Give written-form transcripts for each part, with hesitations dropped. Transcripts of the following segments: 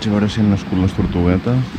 Vaig a veure si han nascut les tortuguetes.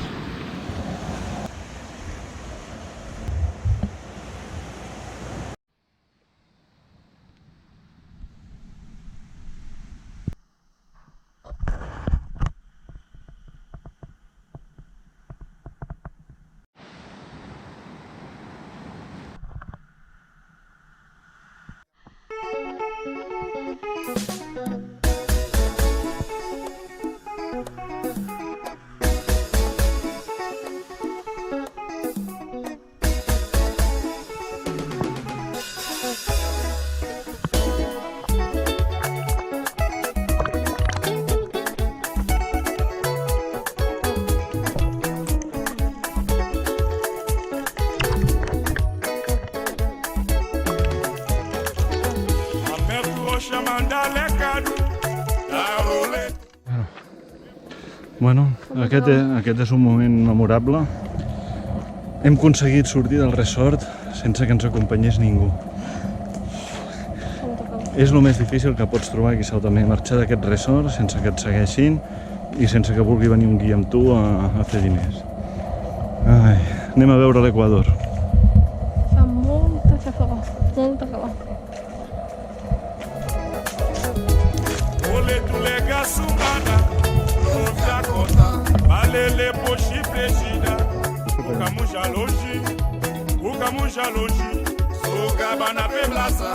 Bueno, aquest és un moment memorable. Hem aconseguit sortir del resort sense que ens acompanyés ningú. És el més difícil que pots trobar aquí a Sao Tomé, marxar d'aquest resort sense que et segueixin i sense que vulgui venir un guia amb tu a fer diners. Ai, anem a veure l'Equador. Fa molta calor, molta calor. Ukamusha longe, sugabana peblasa.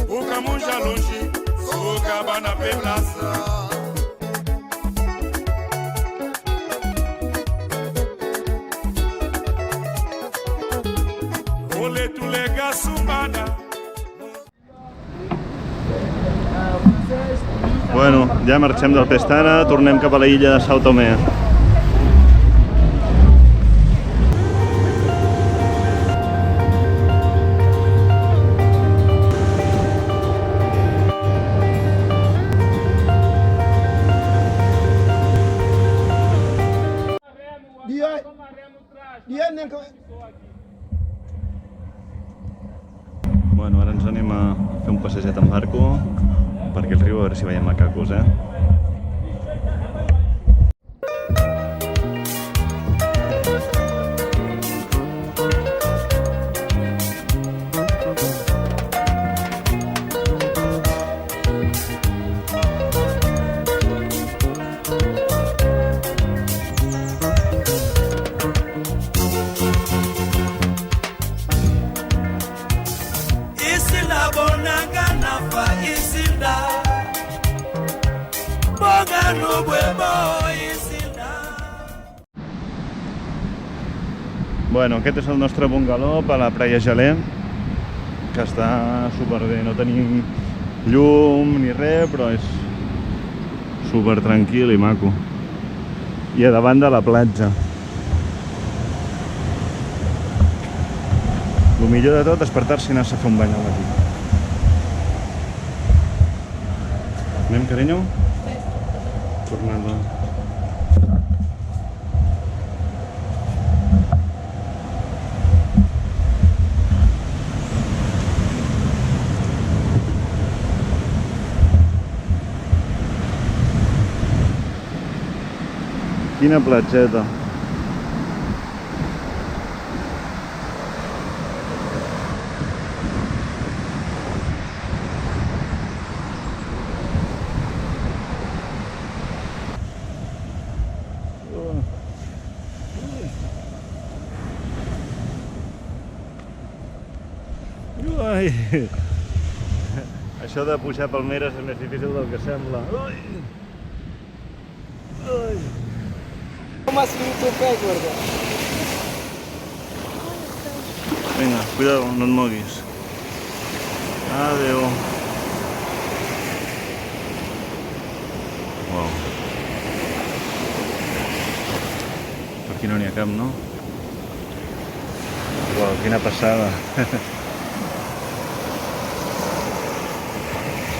Ukamusha longe, sugabana peblasa. Ole tulega sumbana. Bueno, ja marxem del Pestana, tornem cap a la illa de Sao Tomé. Bueno, ara ens anem a fer un passeget amb barco per aquí al riu a veure si veiem macacos, Bueno, aquest és el nostre bungaló a la Praia Gelé, que està superbé, no tenim llum ni res, però és super tranquil i maco. I a davant de la platja. El millor de tot és despertar-se i anar-se a fer un bany al matí. Anem, carinyo? Sí. Tornada. Quina platgeta. Ai. Això de pujar palmeres és més difícil del que sembla. Ai. Ai. ¿Cómo has subido tu pé, gordo? Vinga, cuidado, no et moguis. Adéu. Uau. Per aquí no n'hi ha cap, no? Uau, quina passada.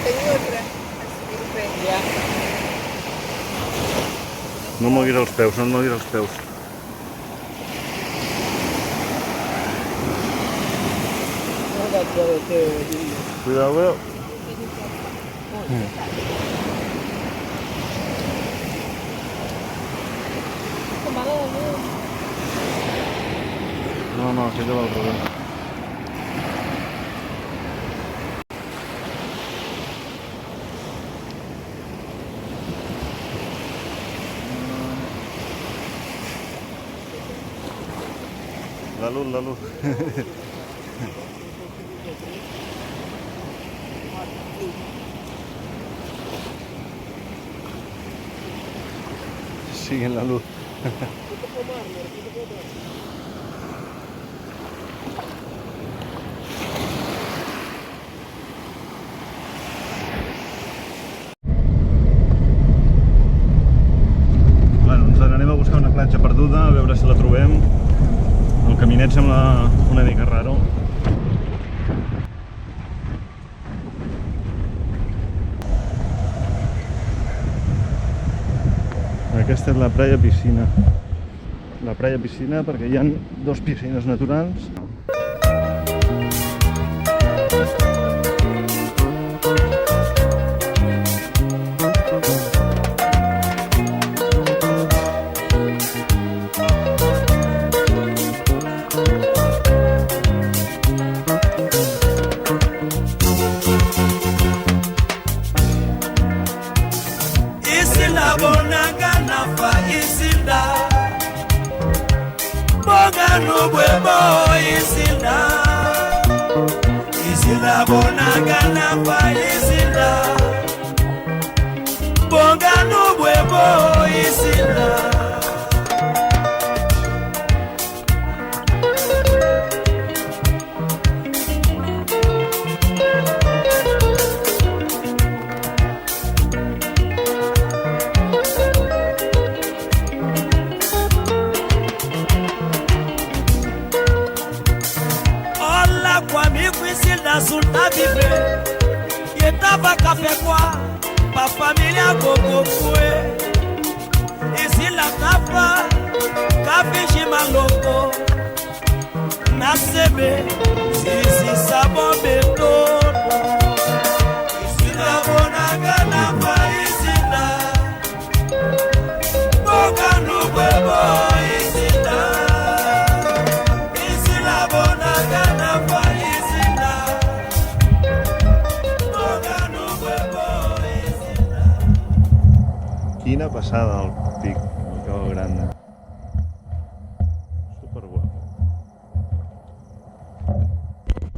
Tengo otra. Ya. No moguis els peus, no et moguis els peus. Cuidado, cuidado. No, aquella va al revés. La luz. Siguen la luz. Bueno, ens n'anem a buscar una platja perduda, a veure si la trobem. El caminet sembla una mica raro. Aquesta és la praia piscina. La praia piscina perquè hi ha dos piscines naturals. Isilda bonanga nafa Isilda Boga nubwebo Isilda Isilda bonanga nafa Isilda Boga nubwebo Isilda Sulta vive Yetaba café kwa Pa familia gogo kwe Isila kafa Kafi shima loko Nasebe Sisi sabo betono Isila bonaga nafa Isila Boga nubwebo Isila Isila bonaga nafa Quina passada al pic, el Cabo Grande.